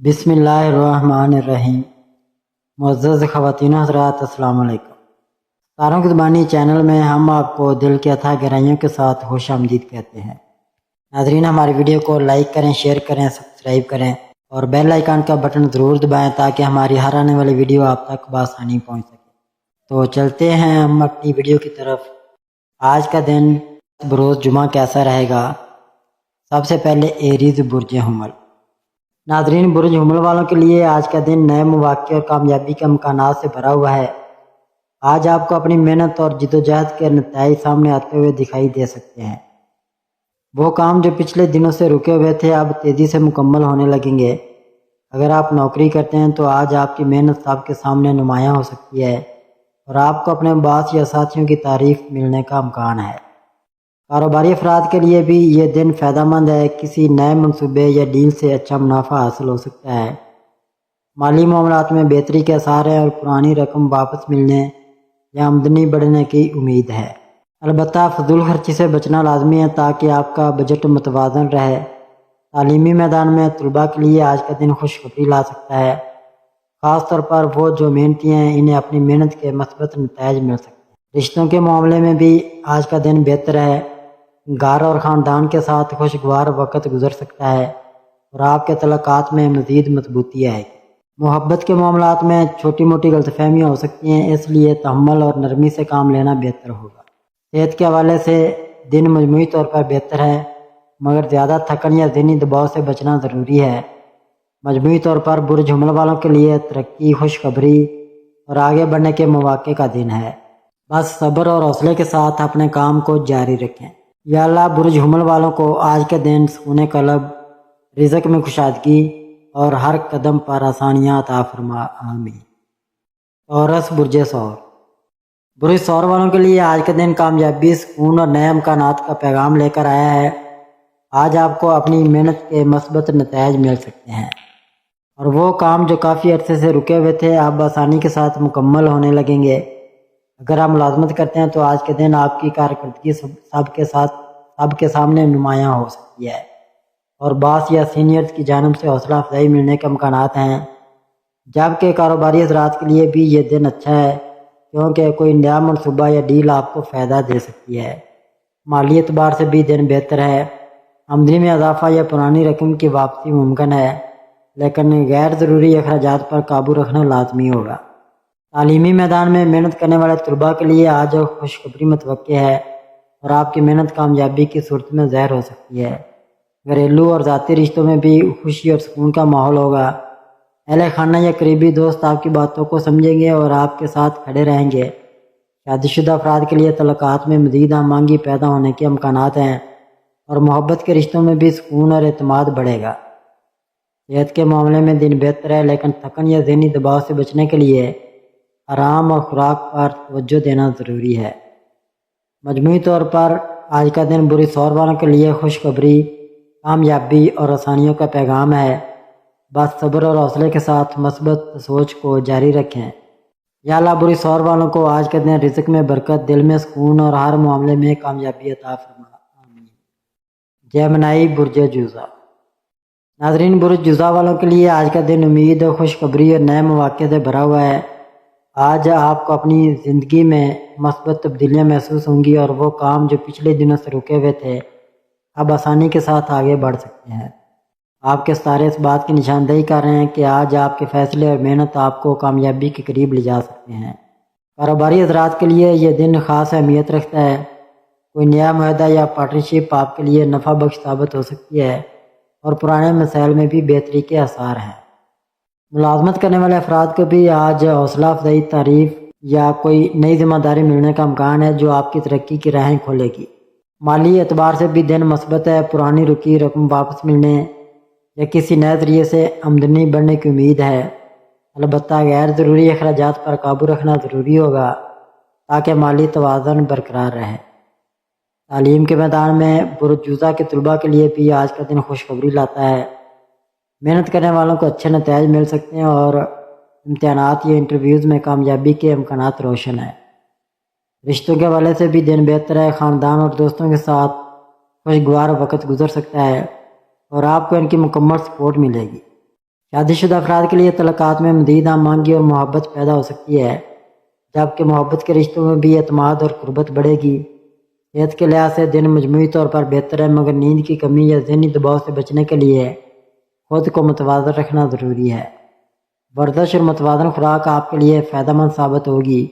بسم اللہ الرحمن الرحیم۔ معزز خواتین حضرات، السلام علیکم۔ تاروں کی زبانی چینل میں ہم آپ کو دل کے اتھا گہرائیوں کے ساتھ خوش آمدید کہتے ہیں۔ ناظرین، ہماری ویڈیو کو لائک کریں، شیئر کریں، سبسکرائب کریں اور بیل آئیکن کا بٹن ضرور دبائیں تاکہ ہماری ہر آنے والی ویڈیو آپ تک بآسانی پہنچ سکے۔ تو چلتے ہیں ہم اپنی ویڈیو کی طرف۔ آج کا دن بروز جمعہ کیسا رہے گا؟ سب سے پہلے ایریز برج حمل۔ ناظرین، برج حمل والوں کے لیے آج کا دن نئے مواقع اور کامیابی کے امکانات سے بھرا ہوا ہے۔ آج آپ کو اپنی محنت اور جدوجہد کے نتائج سامنے آتے ہوئے دکھائی دے سکتے ہیں۔ وہ کام جو پچھلے دنوں سے رکے ہوئے تھے اب تیزی سے مکمل ہونے لگیں گے۔ اگر آپ نوکری کرتے ہیں تو آج آپ کی محنت سب کے سامنے نمایاں ہو سکتی ہے اور آپ کو اپنے باس یا ساتھیوں کی تعریف ملنے کا امکان ہے۔ کاروباری افراد کے لیے بھی یہ دن فائدہ مند ہے۔ کسی نئے منصوبے یا ڈیل سے اچھا منافع حاصل ہو سکتا ہے۔ مالی معاملات میں بہتری کے آثار ہیں اور پرانی رقم واپس ملنے یا آمدنی بڑھنے کی امید ہے۔ البتہ فضول خرچی سے بچنا لازمی ہے تاکہ آپ کا بجٹ متوازن رہے۔ تعلیمی میدان میں طلباء کے لیے آج کا دن خوشخبری لا سکتا ہے۔ خاص طور پر وہ جو محنتی ہیں انہیں اپنی محنت کے مثبت نتائج مل سکتے ہیں۔ رشتوں کے معاملے میں بھی آج کا دن بہتر ہے۔ گھر اور خاندان کے ساتھ خوشگوار وقت گزر سکتا ہے اور آپ کے تعلقات میں مزید مضبوطی آئے گی۔ محبت کے معاملات میں چھوٹی موٹی غلط فہمیاں ہو سکتی ہیں، اس لیے تحمل اور نرمی سے کام لینا بہتر ہوگا۔ صحت کے حوالے سے دن مجموعی طور پر بہتر ہے، مگر زیادہ تھکن یا ذہنی دباؤ سے بچنا ضروری ہے۔ مجموعی طور پر برج حمل والوں کے لیے ترقی، خوشخبری اور آگے بڑھنے کے مواقع کا دن ہے۔ بس صبر اور حوصلے کے ساتھ اپنے کام کو جاری رکھیں۔ یا اللہ برج حمل والوں کو آج کے دن سکون قلب، رزق میں کشادگی اور ہر قدم پر آسانیاں عطا فرما، آمین۔ عورس برج ثور۔ برج ثور والوں کے لیے آج کا دن کامیابی، سکون اور نئے امکانات کا پیغام لے کر آیا ہے۔ آج آپ کو اپنی محنت کے مثبت نتائج مل سکتے ہیں اور وہ کام جو کافی عرصے سے رکے ہوئے تھے اب آسانی کے ساتھ مکمل ہونے لگیں گے۔ اگر آپ ملازمت کرتے ہیں تو آج کے دن آپ کی کارکردگی سب کے سامنے نمایاں ہو سکتی ہے اور باس یا سینئرز کی جانب سے حوصلہ افزائی ملنے کے امکانات ہیں۔ جبکہ کاروباری حضرات کے لیے بھی یہ دن اچھا ہے کیونکہ کوئی نیا منصوبہ یا ڈیل آپ کو فائدہ دے سکتی ہے۔ مالی اعتبار سے بھی دن بہتر ہے۔ آمدنی میں اضافہ یا پرانی رقم کی واپسی ممکن ہے، لیکن غیر ضروری اخراجات پر قابو رکھنا لازمی ہوگا۔ تعلیمی میدان میں محنت کرنے والے طلباء کے لیے آج خوشخبری متوقع ہے اور آپ کی محنت کامیابی کی صورت میں ظاہر ہو سکتی ہے۔ گھریلو اور ذاتی رشتوں میں بھی خوشی اور سکون کا ماحول ہوگا۔ اہل خانہ یا قریبی دوست آپ کی باتوں کو سمجھیں گے اور آپ کے ساتھ کھڑے رہیں گے۔ شادی شدہ افراد کے لیے تعلقات میں مزید ہم آہنگی پیدا ہونے کے امکانات ہیں اور محبت کے رشتوں میں بھی سکون اور اعتماد بڑھے گا۔ صحت کے معاملے میں دن بہتر ہے، لیکن تھکن یا ذہنی دباؤ سے بچنے کے لیے آرام اور خوراک پر توجہ دینا ضروری ہے۔ مجموعی طور پر آج کا دن برج ثور والوں کے لیے خوشخبری، کامیابی اور آسانیوں کا پیغام ہے۔ بس صبر اور حوصلے کے ساتھ مثبت سوچ کو جاری رکھیں۔ یا اللہ برج ثور والوں کو آج کے دن رزق میں برکت، دل میں سکون اور ہر معاملے میں کامیابی عطا فرما، آمین۔ جیمنائی برج جوزا۔ ناظرین، برج جوزا والوں کے لیے آج کا دن امید، خوشخبری اور نئے مواقع سے بھرا ہوا ہے۔ آج آپ کو اپنی زندگی میں مثبت تبدیلیاں محسوس ہوں گی اور وہ کام جو پچھلے دنوں سے رکے ہوئے تھے اب آسانی کے ساتھ آگے بڑھ سکتے ہیں۔ آپ کے ستارے اس بات کی نشاندہی کر رہے ہیں کہ آج آپ کے فیصلے اور محنت آپ کو کامیابی کے قریب لے جا سکتے ہیں۔ کاروباری حضرات کے لیے یہ دن خاص اہمیت رکھتا ہے۔ کوئی نیا معاہدہ یا پارٹنرشپ آپ کے لیے نفع بخش ثابت ہو سکتی ہے اور پرانے مسائل میں بھی بہتری کے آثار ہیں۔ ملازمت کرنے والے افراد کو بھی آج حوصلہ افزائی، تعریف یا کوئی نئی ذمہ داری ملنے کا امکان ہے جو آپ کی ترقی کی راہیں کھولے گی۔ مالی اعتبار سے بھی دن مثبت ہے۔ پرانی رکی رقم واپس ملنے یا کسی نئے ذریعے سے آمدنی بڑھنے کی امید ہے۔ البتہ غیر ضروری اخراجات پر قابو رکھنا ضروری ہوگا تاکہ مالی توازن برقرار رہے۔ تعلیم کے میدان میں برج جوزا کے طلباء کے لیے بھی آج کا دن خوشخبری لاتا ہے۔ محنت کرنے والوں کو اچھے نتائج مل سکتے ہیں اور امتحانات یا انٹرویوز میں کامیابی کے امکانات روشن ہیں۔ رشتوں کے حوالے سے بھی دن بہتر ہے۔ خاندان اور دوستوں کے ساتھ خوشگوار وقت گزر سکتا ہے اور آپ کو ان کی مکمل سپورٹ ملے گی۔ شادی شدہ افراد کے لیے تعلقات میں مزید ہم آہنگی اور محبت پیدا ہو سکتی ہے، جبکہ محبت کے رشتوں میں بھی اعتماد اور قربت بڑھے گی۔ صحت کے لحاظ سے دن مجموعی طور پر بہتر ہے، مگر نیند کی کمی یا ذہنی دباؤ سے بچنے کے لیے خود کو متوازن رکھنا ضروری ہے۔ ورزش اور متوازن خوراک آپ کے لیے فائدہ مند ثابت ہوگی۔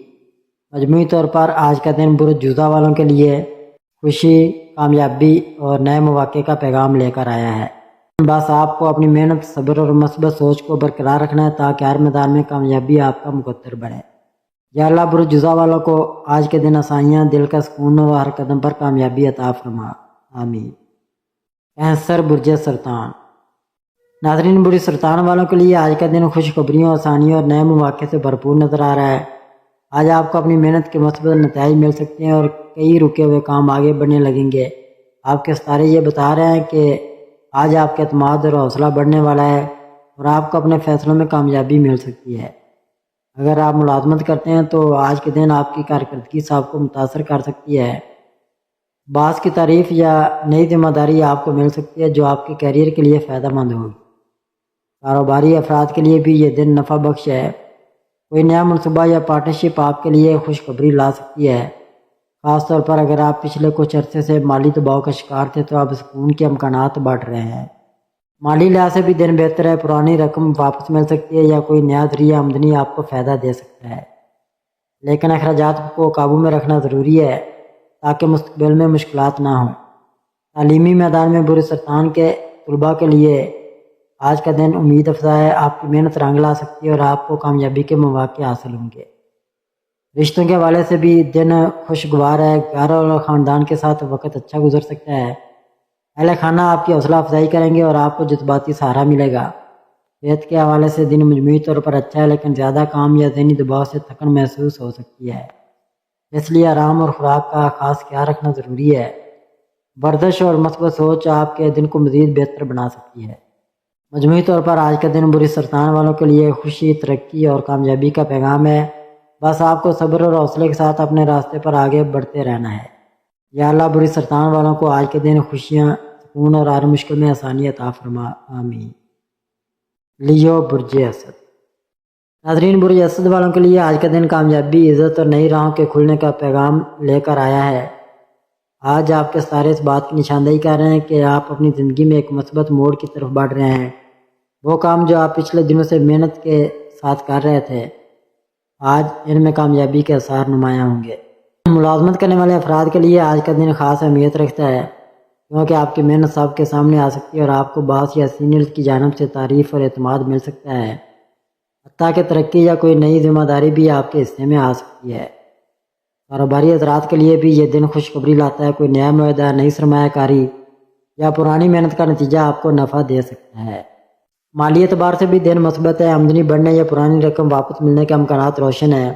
مجموعی طور پر آج کا دن برج جوزہ والوں کے لیے خوشی، کامیابی اور نئے مواقع کا پیغام لے کر آیا ہے۔ بس آپ کو اپنی محنت، صبر اور مثبت سوچ کو برقرار رکھنا ہے تاکہ ہر میدان میں کامیابی آپ کا مقدر بنے۔ یا اللہ برج جوزہ والوں کو آج کے دن آسانیاں، دل کا سکون اور ہر قدم پر کامیابی عطا فرما، آمین۔ کینسر برج سرطان۔ ناظرین، برج سرطان والوں کے لیے آج کا دن خوشخبریوں، آسانیوں اور نئے مواقع سے بھرپور نظر آ رہا ہے۔ آج آپ کو اپنی محنت کے مثبت نتائج مل سکتے ہیں اور کئی رکے ہوئے کام آگے بڑھنے لگیں گے۔ آپ کے ستارے یہ بتا رہے ہیں کہ آج آپ کا اعتماد اور حوصلہ بڑھنے والا ہے اور آپ کو اپنے فیصلوں میں کامیابی مل سکتی ہے۔ اگر آپ ملازمت کرتے ہیں تو آج کے دن آپ کی کارکردگی آپ کو متاثر کر سکتی ہے۔ باس کی تعریف یا نئی ذمہ داری آپ کو مل سکتی ہے جو آپ کے کیریئر کے لیے فائدہ مند ہوگی۔ کاروباری افراد کے لیے بھی یہ دن نفع بخش ہے۔ کوئی نیا منصوبہ یا پارٹنرشپ آپ کے لیے خوشخبری لا سکتی ہے، خاص طور پر اگر آپ پچھلے کچھ عرصے سے مالی دباؤ کا شکار تھے تو اب سکون کے امکانات بڑھ رہے ہیں۔ مالی لحاظ سے بھی دن بہتر ہے، پرانی رقم واپس مل سکتی ہے یا کوئی نیا ذریعہ آمدنی آپ کو فائدہ دے سکتا ہے، لیکن اخراجات کو قابو میں رکھنا ضروری ہے تاکہ مستقبل میں مشکلات نہ ہوں۔ تعلیمی میدان میں برج سرطان کے طلباء کے لیے آج کا دن امید افزا ہے، آپ کی محنت رنگ لا سکتی ہے اور آپ کو کامیابی کے مواقع حاصل ہوں گے۔ رشتوں کے حوالے سے بھی دن خوشگوار ہے، گھر اور خاندان کے ساتھ وقت اچھا گزر سکتا ہے۔ اہل خانہ آپ کی حوصلہ افزائی کریں گے اور آپ کو جذباتی سہارا ملے گا۔ صحت کے حوالے سے دن مجموعی طور پر اچھا ہے، لیکن زیادہ کام یا ذہنی دباؤ سے تھکن محسوس ہو سکتی ہے، اس لیے آرام اور خوراک کا خاص خیال رکھنا ضروری ہے۔ ورزش اور مثبت سوچ آپ کے دن کو مزید بہتر بنا سکتی ہے۔ مجموعی طور پر آج کا دن برج سرطان والوں کے لیے خوشی، ترقی اور کامیابی کا پیغام ہے۔ بس آپ کو صبر اور حوصلے کے ساتھ اپنے راستے پر آگے بڑھتے رہنا ہے۔ یا اللہ برج سرطان والوں کو آج کے دن خوشیاں، سکون اور ہر مشکل میں آسانی عطا فرما، آمین۔ لیو برج اسد۔ ناظرین، برج اسد والوں کے لیے آج کا دن کامیابی، عزت اور نئی راہوں کے کھلنے کا پیغام لے کر آیا ہے۔ آج آپ کے ستارے اس بات کی نشاندہی کر رہے ہیں کہ آپ اپنی زندگی میں ایک مثبت موڑ کی طرف بڑھ رہے ہیں۔ وہ کام جو آپ پچھلے دنوں سے محنت کے ساتھ کر رہے تھے، آج ان میں کامیابی کے آثار نمایاں ہوں گے۔ ملازمت کرنے والے افراد کے لیے آج کا دن خاص اہمیت رکھتا ہے، کیونکہ آپ کی محنت سب کے سامنے آ سکتی ہے اور آپ کو باس یا سینئرز کی جانب سے تعریف اور اعتماد مل سکتا ہے۔ حتیٰ کہ ترقی یا کوئی نئی ذمہ داری بھی آپ کے حصے میں آ سکتی ہے۔ کاروباری حضرات کے لیے بھی یہ دن خوشخبری لاتا ہے، کوئی نیا معاہدہ، نئی سرمایہ کاری یا پرانی محنت کا نتیجہ آپ کو نفع دے سکتا ہے۔ مالی اعتبار سے بھی دن مثبت ہے، آمدنی بڑھنے یا پرانی رقم واپس ملنے کے امکانات روشن ہیں۔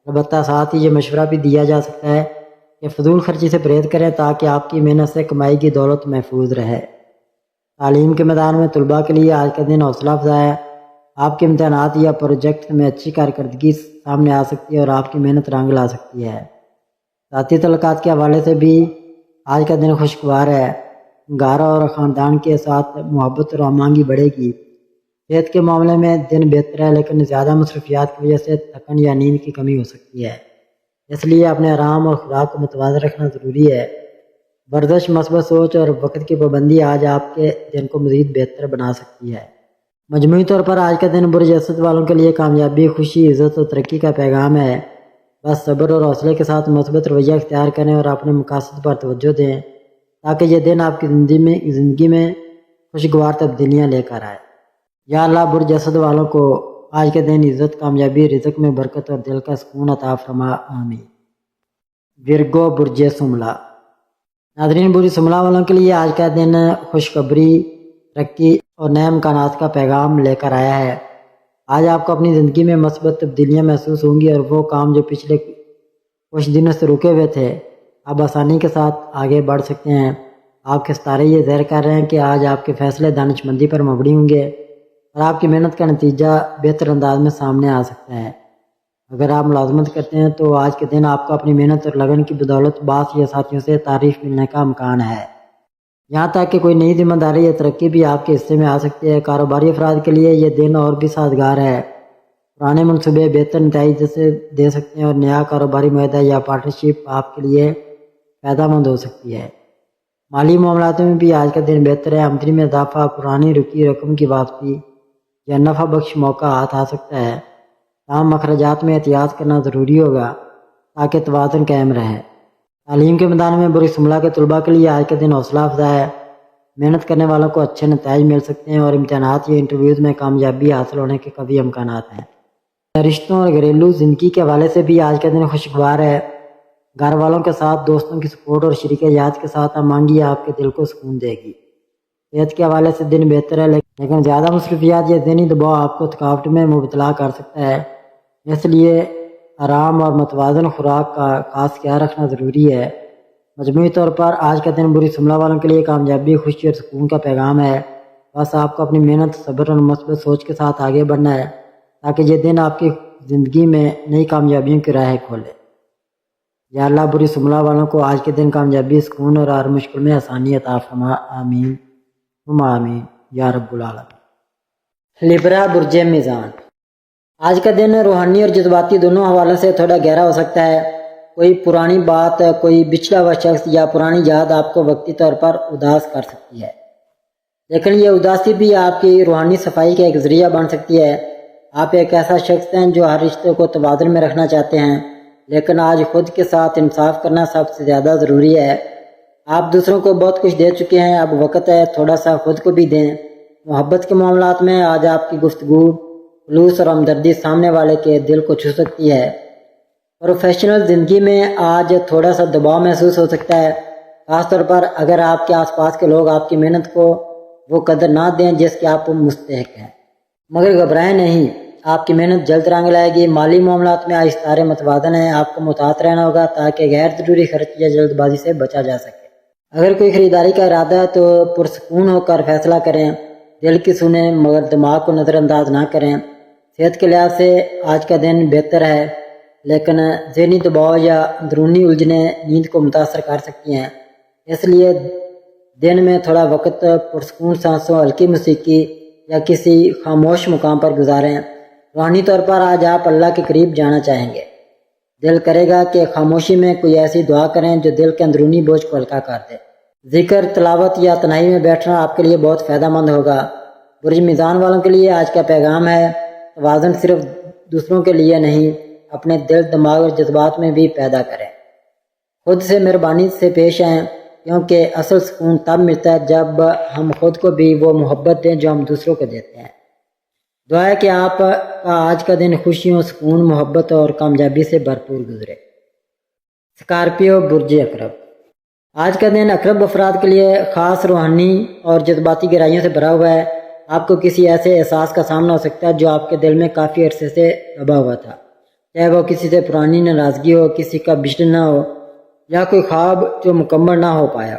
البتہ ساتھ ہی یہ مشورہ بھی دیا جا سکتا ہے کہ فضول خرچی سے پرہیز کریں تاکہ آپ کی محنت سے کمائی کی دولت محفوظ رہے۔ تعلیم کے میدان میں طلباء کے لیے آج کا دن حوصلہ افزا ہے۔ آپ کے امتحانات یا پروجیکٹ میں اچھی کارکردگی سامنے آ سکتی ہے اور آپ کی محنت رنگ لا سکتی ہے۔ ذاتی تعلقات کے حوالے سے بھی آج کا دن خوشگوار ہے، گھر اور خاندان کے ساتھ محبت اور ہم آہنگی بڑھے گی۔ صحت کے معاملے میں دن بہتر ہے، لیکن زیادہ مصروفیات کی وجہ سے تھکن یا نیند کی کمی ہو سکتی ہے، اس لیے اپنے آرام اور خوراک کو متوازن رکھنا ضروری ہے۔ ورزش، مثبت سوچ اور وقت کی پابندی آج آپ کے دن کو مزید بہتر بنا سکتی ہے۔ مجموعی طور پر آج کا دن برج اسد والوں کے لیے کامیابی، خوشی، عزت اور ترقی کا پیغام ہے۔ بس صبر اور حوصلے کے ساتھ مثبت رویہ اختیار کریں اور اپنے مقاصد پر توجہ دیں تاکہ یہ دن آپ کی زندگی میں خوشگوار تبدیلیاں لے کر آئے۔ یا اللہ برج اسد والوں کو آج کے دن عزت، کامیابی، رزق میں برکت اور دل کا سکون عطا فرما، آمین۔ ورگو برج سملا۔ ناظرین، برج سملا والوں کے لیے آج کا دن خوشخبری، ترقی اور نئے امکانات کا پیغام لے کر آیا ہے۔ آج آپ کو اپنی زندگی میں مثبت تبدیلیاں محسوس ہوں گی اور وہ کام جو پچھلے کچھ دنوں سے رکے ہوئے تھے اب آسانی کے ساتھ آگے بڑھ سکتے ہیں۔ آپ کے ستارے یہ ظاہر کر رہے ہیں کہ آج آپ کے فیصلے دانش مندی پر مبنی ہوں گے اور آپ کی محنت کا نتیجہ بہتر انداز میں سامنے آ سکتا ہے۔ اگر آپ ملازمت کرتے ہیں تو آج کے دن آپ کو اپنی محنت اور لگن کی بدولت باس یا ساتھیوں سے تعریف ملنے کا امکان ہے۔ یہاں تک کہ کوئی نئی ذمہ داری یا ترقی بھی آپ کے حصے میں آ سکتی ہے۔ کاروباری افراد کے لیے یہ دن اور بھی سازگار ہے۔ پرانے منصوبے بہتر نتائج سے دے سکتے ہیں اور نیا کاروباری معاہدہ یا پارٹنرشپ آپ کے لیے فائدہ مند ہو سکتی ہے۔ مالی معاملات میں بھی آج کا دن بہتر ہے۔ آمدنی میں اضافہ، پرانی رکی رقم کی واپسی یا نفع بخش موقع ہاتھ آ سکتا ہے۔ تاہم مخرجات میں احتیاط کرنا ضروری ہوگا تاکہ توازن قائم رہے۔ تعلیم کے میدان میں بری سملہ کے طلباء کے لیے آج کا دن حوصلہ افزا ہے۔ محنت کرنے والوں کو اچھے نتائج مل سکتے ہیں اور امتحانات یا انٹرویوز میں کامیابی حاصل ہونے کے قوی امکانات ہیں۔ رشتوں اور گھریلو زندگی کے حوالے سے بھی آج کا دن خوشگوار ہے۔ گھر والوں کے ساتھ دوستوں کی سپورٹ اور شریک حیات کے ساتھ ہم آہنگی آپ کے دل کو سکون دے گی۔ صحت کے حوالے سے دن بہتر ہے، لیکن زیادہ مصروفیات یا ذہنی دباؤ آپ کو تھکاوٹ میں مبتلا کر سکتا ہے۔ اس لیے آرام اور متوازن خوراک کا خاص خیال رکھنا ضروری ہے۔ مجموعی طور پر آج کا دن بری سملہ والوں کے لیے کامیابی، خوشی اور سکون کا پیغام ہے۔ بس آپ کو اپنی محنت، صبر اور مثبت سوچ کے ساتھ آگے بڑھنا ہے تاکہ یہ دن آپ کی زندگی میں نئی کامیابیوں کی راہ کھولے۔ یا اللہ بری سملہ والوں کو آج کے دن کامیابی، سکون اور ہر مشکل میں آسانی عطا فرما، آمین ثم آمین یا رب العالمین۔ لبرا برج میزان، آج کا دن روحانی اور جذباتی دونوں حوالوں سے تھوڑا گہرا ہو سکتا ہے۔ کوئی پرانی بات، کوئی بچھڑا ہوا شخص یا پرانی یاد آپ کو وقتی طور پر اداس کر سکتی ہے، لیکن یہ اداسی بھی آپ کی روحانی صفائی کا ایک ذریعہ بن سکتی ہے۔ آپ ایک ایسا شخص ہیں جو ہر رشتے کو توازن میں رکھنا چاہتے ہیں، لیکن آج خود کے ساتھ انصاف کرنا سب سے زیادہ ضروری ہے۔ آپ دوسروں کو بہت کچھ دے چکے ہیں، اب وقت ہے تھوڑا سا خود کو بھی دیں۔ محبت کے معاملات میں آج آپ کی گفتگو، خلوص اور ہمدردی سامنے والے کے دل کو چھو سکتی ہے۔ پروفیشنل زندگی میں آج تھوڑا سا دباؤ محسوس ہو سکتا ہے، خاص طور پر اگر آپ کے آس پاس کے لوگ آپ کی محنت کو وہ قدر نہ دیں جس کے آپ مستحق ہیں۔ مگر گھبرائیں نہیں، آپ کی محنت جلد رنگ لائے گی۔ مالی معاملات میں آج ستارے متوازن ہیں، آپ کو محتاط رہنا ہوگا تاکہ غیر ضروری خرچ یا جلد بازی سے بچا جا سکے۔ اگر کوئی خریداری کا ارادہ ہے تو پرسکون ہو کر فیصلہ کریں، دل کی سنیں مگر دماغ کو نظر انداز نہ کریں۔ صحت کے لحاظ سے آج کا دن بہتر ہے، لیکن ذہنی دباؤ یا اندرونی الجھنیں نیند کو متاثر کر سکتی ہیں۔ اس لیے دن میں تھوڑا وقت پرسکون سانسوں، ہلکی موسیقی یا کسی خاموش مقام پر گزاریں۔ روحانی طور پر آج آپ اللہ کے قریب جانا چاہیں گے۔ دل کرے گا کہ خاموشی میں کوئی ایسی دعا کریں جو دل کے اندرونی بوجھ کو ہلکا کر دے۔ ذکر، تلاوت یا تنہائی میں بیٹھنا آپ کے لیے بہت فائدہ مند ہوگا۔ برج میزان والوں کے لیے آج کا پیغام ہے، توازن صرف دوسروں کے لیے نہیں، اپنے دل، دماغ اور جذبات میں بھی پیدا کریں۔ خود سے مہربانی سے پیش آئیں، کیونکہ اصل سکون تب ملتا ہے جب ہم خود کو بھی وہ محبت دیں جو ہم دوسروں کو دیتے ہیں۔ دعا ہے کہ آپ کا آج کا دن خوشیوں، سکون، محبت اور کامیابی سے بھرپور گزرے۔ اسکارپیو برج عقرب، آج کا دن عقرب افراد کے لیے خاص روحانی اور جذباتی گہرائیوں سے بھرا ہوا ہے۔ آپ کو کسی ایسے احساس کا سامنا ہو سکتا ہے جو آپ کے دل میں کافی عرصے سے دبا ہوا تھا، چاہے وہ کسی سے پرانی ناراضگی ہو، کسی کا بچھڑنا ہو یا کوئی خواب جو مکمل نہ ہو پایا۔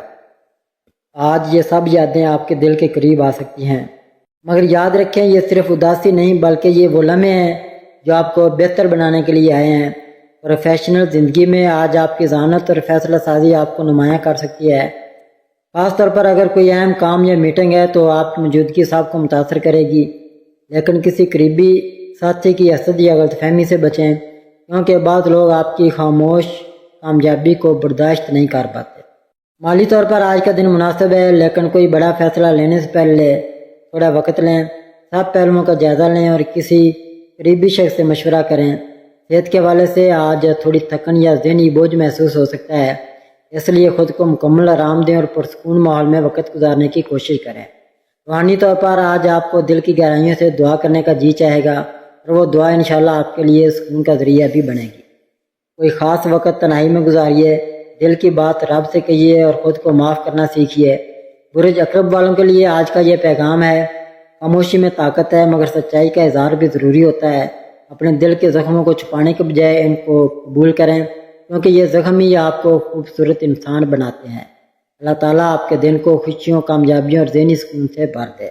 آج یہ سب یادیں آپ کے دل کے قریب آ سکتی ہیں، مگر یاد رکھیں یہ صرف اداسی نہیں بلکہ یہ وہ لمحے ہیں جو آپ کو بہتر بنانے کے لیے آئے ہیں۔ پروفیشنل زندگی میں آج آپ کی ذہانت اور فیصلہ سازی آپ کو نمایاں کر سکتی ہے، خاص طور پر اگر کوئی اہم کام یا میٹنگ ہے تو آپ کی موجودگی سب کو متاثر کرے گی، لیکن کسی قریبی ساتھی کی حسد یا غلط فہمی سے بچیں، کیونکہ بعض لوگ آپ کی خاموش کامیابی کو برداشت نہیں کر پاتے۔ مالی طور پر آج کا دن مناسب ہے، لیکن کوئی بڑا فیصلہ لینے سے پہلے تھوڑا وقت لیں، سب پہلوؤں کا جائزہ لیں اور کسی قریبی شخص سے مشورہ کریں۔ صحت کے حوالے سے آج تھوڑی تھکن یا ذہنی بوجھ محسوس ہو سکتا ہے، اس لیے خود کو مکمل آرام دیں اور پرسکون ماحول میں وقت گزارنے کی کوشش کریں۔ روحانی طور پر آج آپ کو دل کی گہرائیوں سے دعا کرنے کا جی چاہے گا اور وہ دعا انشاءاللہ آپ کے لیے سکون کا ذریعہ بھی بنے گی۔ کوئی خاص وقت تنہائی میں گزاریے، دل کی بات رب سے کہیے اور خود کو معاف کرنا سیکھیے۔ برج عقرب والوں کے لیے آج کا یہ پیغام ہے، خاموشی میں طاقت ہے مگر سچائی کا اظہار بھی ضروری ہوتا ہے۔ اپنے دل کے زخموں کو چھپانے کے بجائے ان کو قبول کریں، کیونکہ یہ زخم ہی آپ کو خوبصورت انسان بناتے ہیں۔ اللہ تعالیٰ آپ کے دن کو خوشیوں، کامیابیوں اور ذہنی سکون سے بھر دے۔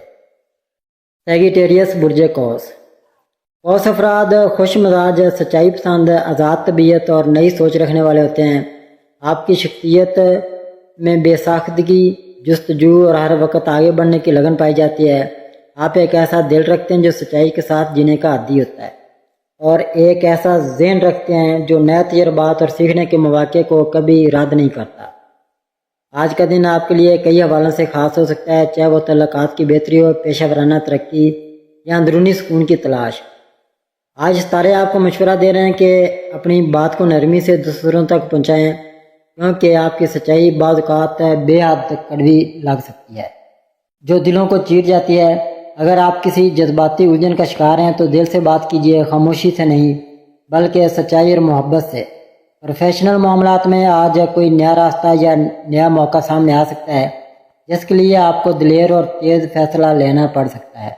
سیگیٹیریس برج قوس، قوس افراد خوش مزاج، سچائی پسند، آزاد طبیعت اور نئی سوچ رکھنے والے ہوتے ہیں۔ آپ کی شخصیت میں بے ساختگی، جستجو اور ہر وقت آگے بڑھنے کی لگن پائی جاتی ہے۔ آپ ایک ایسا دل رکھتے ہیں جو سچائی کے ساتھ جینے کا عادی ہوتا ہے، اور ایک ایسا ذہن رکھتے ہیں جو نئے تجربات اور سیکھنے کے مواقع کو کبھی رد نہیں کرتا۔ آج کا دن آپ کے لیے کئی حوالوں سے خاص ہو سکتا ہے، چاہے وہ تعلقات کی بہتری ہو، پیشہ ورانہ ترقی یا اندرونی سکون کی تلاش۔ آج ستارے آپ کو مشورہ دے رہے ہیں کہ اپنی بات کو نرمی سے دوسروں تک پہنچائیں، کیونکہ آپ کی سچائی بعض اوقات بے حد تک کڑوی لگ سکتی ہے، جو دلوں کو چیر جاتی ہے۔ اگر آپ کسی جذباتی الجھن کا شکار ہیں تو دل سے بات کیجیے، خاموشی سے نہیں بلکہ سچائی اور محبت سے۔ پروفیشنل معاملات میں آج کوئی نیا راستہ یا نیا موقع سامنے آ سکتا ہے جس کے لیے آپ کو دلیر اور تیز فیصلہ لینا پڑ سکتا ہے۔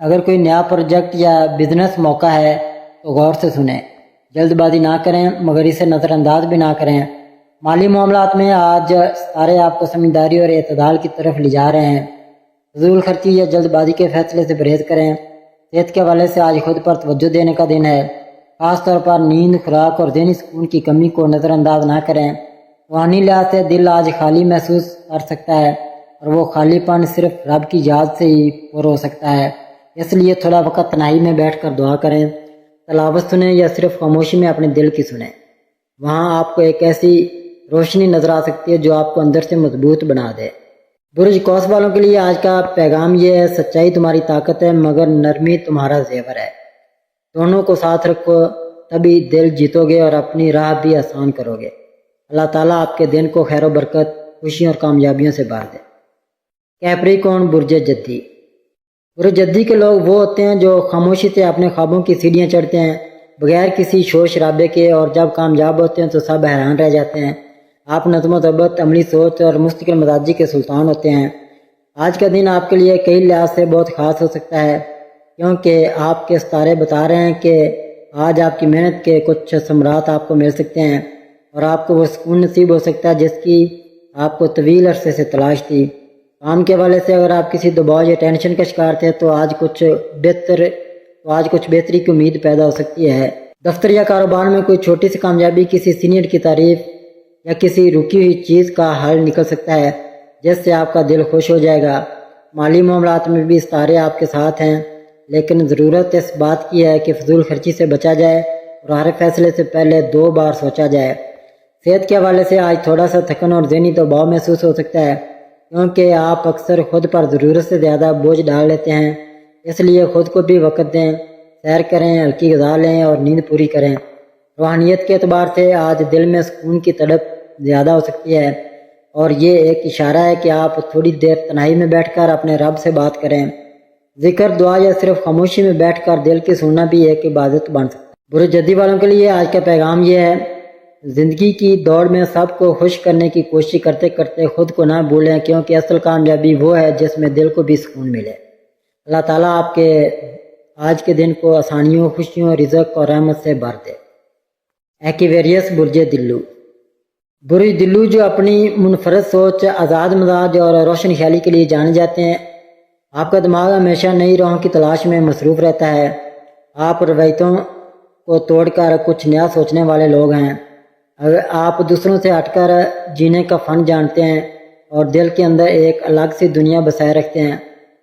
اگر کوئی نیا پروجیکٹ یا بزنس موقع ہے تو غور سے سنیں، جلد بازی نہ کریں مگر اسے نظر انداز بھی نہ کریں۔ مالی معاملات میں آج ستارے آپ کو سمجھداری اور اعتدال کی طرف لے جا رہے ہیں۔ فضول خرچی یا جلد بازی کے فیصلے سے پرہیز کریں۔ صحت کے حوالے سے آج خود پر توجہ دینے کا دن ہے، خاص طور پر نیند، خوراک اور ذہنی سکون کی کمی کو نظر انداز نہ کریں۔ روحانی لحاظ سے دل آج خالی محسوس کر سکتا ہے، اور وہ خالی پن صرف رب کی یاد سے ہی پر ہو سکتا ہے۔ اس لیے تھوڑا وقت تنہائی میں بیٹھ کر دعا کریں، تلاوت سنیں یا صرف خاموشی میں اپنے دل کی سنیں۔ وہاں آپ کو ایک ایسی روشنی نظر آ سکتی ہے جو آپ کو اندر سے مضبوط بنا دے۔ برج قوس والوں کے لیے آج کا پیغام یہ ہے: سچائی تمہاری طاقت ہے مگر نرمی تمہارا زیور ہے۔ دونوں کو ساتھ رکھو، تبھی دل جیتو گے اور اپنی راہ بھی آسان کرو گے۔ اللہ تعالیٰ آپ کے دن کو خیر و برکت، خوشیوں اور کامیابیوں سے بھر دے۔ کیپریکون، برج جدی۔ برج جدی کے لوگ وہ ہوتے ہیں جو خاموشی سے اپنے خوابوں کی سیڑھیاں چڑھتے ہیں، بغیر کسی شور شرابے کے، اور جب کامیاب ہوتے ہیں تو سب حیران رہ جاتے ہیں۔ آپ نظم و ضبط، عملی سوچ اور مستقل مزاجی کے سلطان ہوتے ہیں۔ آج کا دن آپ کے لیے کئی لحاظ سے بہت خاص ہو سکتا ہے، کیونکہ آپ کے ستارے بتا رہے ہیں کہ آج آپ کی محنت کے کچھ ثمرات آپ کو مل سکتے ہیں، اور آپ کو وہ سکون نصیب ہو سکتا ہے جس کی آپ کو طویل عرصے سے تلاش تھی۔ کام کے حوالے سے اگر آپ کسی دباؤ یا ٹینشن کا شکار تھے تو آج کچھ بہتری کی امید پیدا ہو سکتی ہے۔ دفتر یا کاروبار میں کوئی چھوٹی سی کامیابی، کسی سینئر کی تعریف یا کسی رکی ہوئی چیز کا حل نکل سکتا ہے جس سے آپ کا دل خوش ہو جائے گا۔ مالی معاملات میں بھی ستارے آپ کے ساتھ ہیں، لیکن ضرورت اس بات کی ہے کہ فضول خرچی سے بچا جائے اور ہر فیصلے سے پہلے 2 بار سوچا جائے۔ صحت کے حوالے سے آج تھوڑا سا تھکن اور ذہنی دباؤ محسوس ہو سکتا ہے، کیونکہ آپ اکثر خود پر ضرورت سے زیادہ بوجھ ڈال لیتے ہیں۔ اس لیے خود کو بھی وقت دیں، سیر کریں، ہلکی غذا لیں اور نیند پوری کریں۔ روحانیت کے اعتبار سے آج دل میں سکون کی تڑپ زیادہ ہو سکتی ہے، اور یہ ایک اشارہ ہے کہ آپ تھوڑی دیر تنہائی میں بیٹھ کر اپنے رب سے بات کریں۔ ذکر، دعا یا صرف خاموشی میں بیٹھ کر دل کی سننا بھی ایک عبادت بن سکتا ہے۔ برج جدی والوں کے لیے آج کا پیغام یہ ہے: زندگی کی دوڑ میں سب کو خوش کرنے کی کوشش کرتے کرتے خود کو نہ بھولیں، کیونکہ اصل کامیابی وہ ہے جس میں دل کو بھی سکون ملے۔ اللہ تعالیٰ آپ کے آج کے دن کو آسانیوں، خوشیوں، رزق اور رحمت سے بھر دے۔ ایکویریس، برج دلو۔ برج دلو جو اپنی منفرد سوچ، آزاد مزاج اور روشن خیالی کے لیے جانے جاتے ہیں۔ آپ کا دماغ ہمیشہ نئی راہوں کی تلاش میں مصروف رہتا ہے۔ آپ روایتوں کو توڑ کر کچھ نیا سوچنے والے لوگ ہیں۔ آپ دوسروں سے ہٹ کر جینے کا فن جانتے ہیں اور دل کے اندر ایک الگ سی دنیا بسائے رکھتے ہیں۔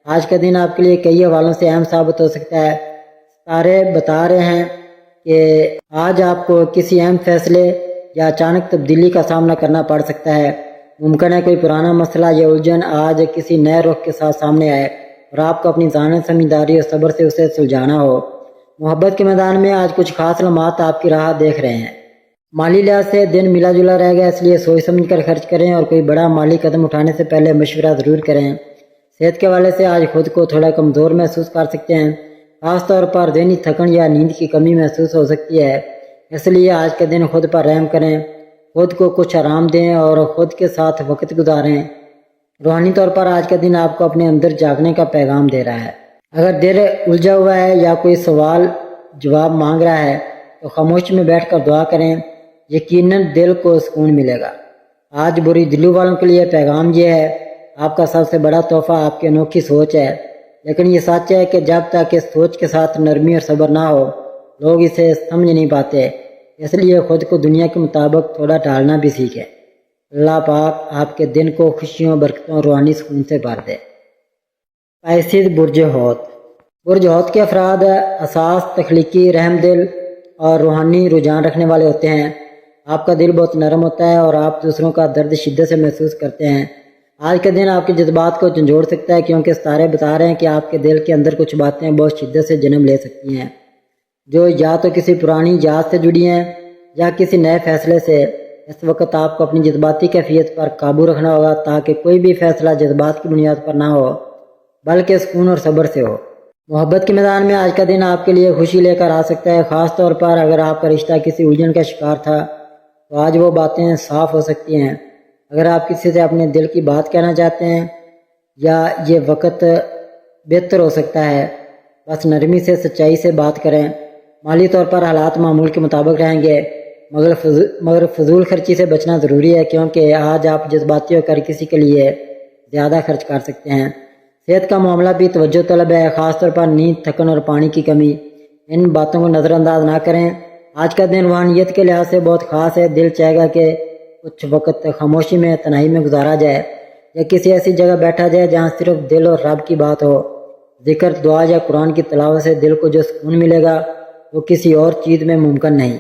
آج کا دن آپ کے لیے کئی حوالوں سے اہم ثابت ہو سکتا ہے۔ ستارے بتا رہے ہیں کہ آج آپ کو کسی اہم فیصلے یا اچانک تبدیلی کا سامنا کرنا پڑ سکتا ہے۔ ممکن ہے کوئی پرانا مسئلہ یا الجھن آج کسی نئے رخ کے ساتھ سامنے آئے اور آپ کو اپنی ذہانت، سمجھداری اور صبر سے اسے سلجھانا ہو۔ محبت کے میدان میں آج کچھ خاص لمحات آپ کی راہ دیکھ رہے ہیں۔ مالی لحاظ سے دن ملا جلا رہے گا، اس لیے سوچ سمجھ کر خرچ کریں اور کوئی بڑا مالی قدم اٹھانے سے پہلے مشورہ ضرور کریں۔ صحت کے حوالے سے آج خود کو تھوڑا کمزور محسوس کر سکتے ہیں، خاص طور پر ذہنی تھکن یا نیند کی کمی محسوس ہو سکتی ہے۔ اس لیے آج کے دن خود پر رحم کریں، خود کو کچھ آرام دیں اور خود کے ساتھ وقت گزاریں۔ روحانی طور پر آج کا دن آپ کو اپنے اندر جاگنے کا پیغام دے رہا ہے۔ اگر دل الجھا ہوا ہے یا کوئی سوال جواب مانگ رہا ہے تو خاموشی میں بیٹھ کر دعا کریں، یقیناً دل کو سکون ملے گا۔ آج برج دلو والوں کے لیے پیغام یہ ہے: آپ کا سب سے بڑا تحفہ آپ کی انوکھی سوچ ہے، لیکن یہ سچ ہے کہ جب تک اس سوچ کے ساتھ نرمی اور صبر نہ ہو لوگ اسے سمجھ نہیں پاتے۔ اس لیے خود کو دنیا کے مطابق تھوڑا ڈالنا بھی سیکھیں۔ اللہ پاک آپ کے دن کو خوشیوں، برکتوں اور روحانی سکون سے بھر دے۔ پیسز برج حوت۔ برج حوت کے افراد اساس، تخلیقی، رحم دل اور روحانی رجحان رکھنے والے ہوتے ہیں۔ آپ کا دل بہت نرم ہوتا ہے اور آپ دوسروں کا درد شدت سے محسوس کرتے ہیں۔ آج کا دن آپ کے جذبات کو جھنجھوڑ سکتا ہے، کیونکہ ستارے بتا رہے ہیں کہ آپ کے دل کے اندر کچھ باتیں بہت شدت سے جنم لے سکتی ہیں، جو یا تو کسی پرانی یاد سے جڑی ہیں یا کسی نئے فیصلے سے۔ اس وقت آپ کو اپنی جذباتی کیفیت پر قابو رکھنا ہوگا تاکہ کوئی بھی فیصلہ جذبات کی بنیاد پر نہ ہو بلکہ سکون اور صبر سے ہو۔ محبت کے میدان میں آج کا دن آپ کے لیے خوشی لے کر آ سکتا ہے، خاص طور پر اگر آپ کا رشتہ کسی الجھن کا شکار تھا تو آج وہ باتیں صاف ہو سکتی ہیں۔ اگر آپ کسی سے اپنے دل کی بات کہنا چاہتے ہیں یا یہ وقت بہتر ہو سکتا ہے، بس نرمی سے، سچائی سے بات کریں۔ مالی طور پر حالات معمول کے مطابق رہیں گے، مگر فضول خرچی سے بچنا ضروری ہے، کیونکہ آج آپ جذباتی ہو کر کسی کے لیے زیادہ خرچ کر سکتے ہیں۔ صحت کا معاملہ بھی توجہ طلب ہے، خاص طور پر نیند، تھکن اور پانی کی کمی۔ ان باتوں کو نظر انداز نہ کریں۔ آج کا دن روحانیت کے لحاظ سے بہت خاص ہے۔ دل چاہے گا کہ کچھ وقت خاموشی میں، تنہائی میں گزارا جائے یا کسی ایسی جگہ بیٹھا جائے جہاں صرف دل اور رب کی بات ہو۔ ذکر، دعا یا قرآن کی تلاوت سے دل کو جو سکون ملے گا وہ کسی اور چیز میں ممکن نہیں۔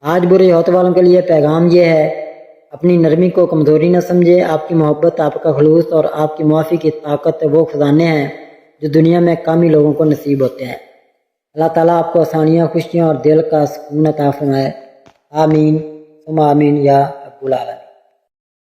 آج برج حوت والوں کے لیے پیغام یہ ہے، اپنی نرمی کو کمزوری نہ سمجھے۔ آپ کی محبت، آپ کا خلوص اور آپ کی معافی کی طاقت وہ خزانے ہیں جو دنیا میں کم ہی لوگوں کو نصیب ہوتے ہیں۔ اللہ تعالیٰ آپ کو آسانیاں، خوشیاں اور دل کا سکون عطا فرمائے۔ آمین ثم آمین یا رب العالمین۔